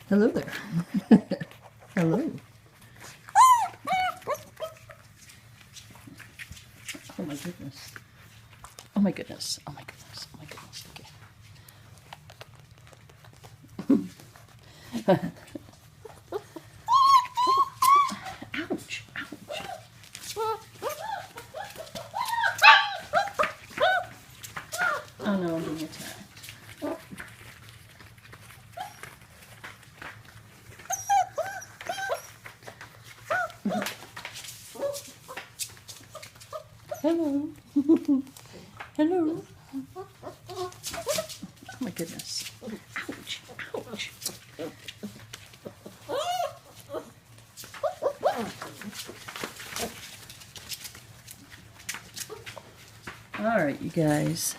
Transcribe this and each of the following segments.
Hello there. Hello. Oh my goodness. Oh my goodness. Oh my goodness. Oh my goodness. Okay. Ouch. Ouch. Oh no, I'm being attacked. Hello. Hello. Oh my goodness. Ouch. Ouch. All right, you guys.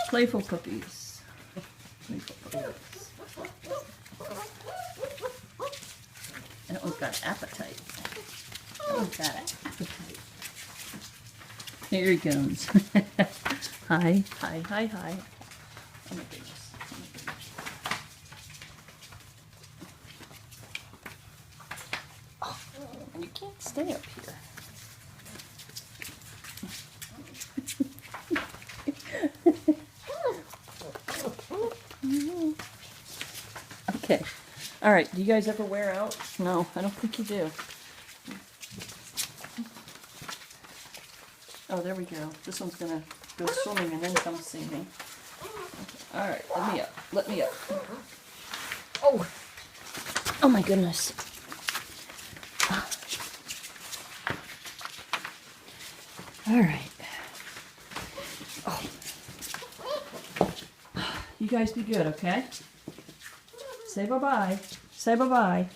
Playful puppies. Playful puppies. That one's got appetite. That one's got appetite. Here he comes. Hi, hi, hi, hi. Oh my goodness. Oh my goodness. Oh, and you can't stay up here. Okay. All right. Do you guys ever wear out? No, I don't think you do. Oh, there we go. This one's gonna go swimming and then come see me. All right. Let me up. Let me up. Oh. Oh my goodness. All right. Oh. You guys be good, okay? Say bye-bye. Say bye-bye.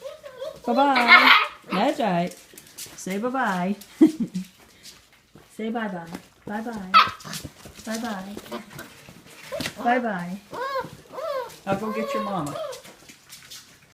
Bye-bye. That's right. Say bye-bye. Say bye-bye. Bye-bye. Bye-bye. Bye-bye. I'll go get your mama.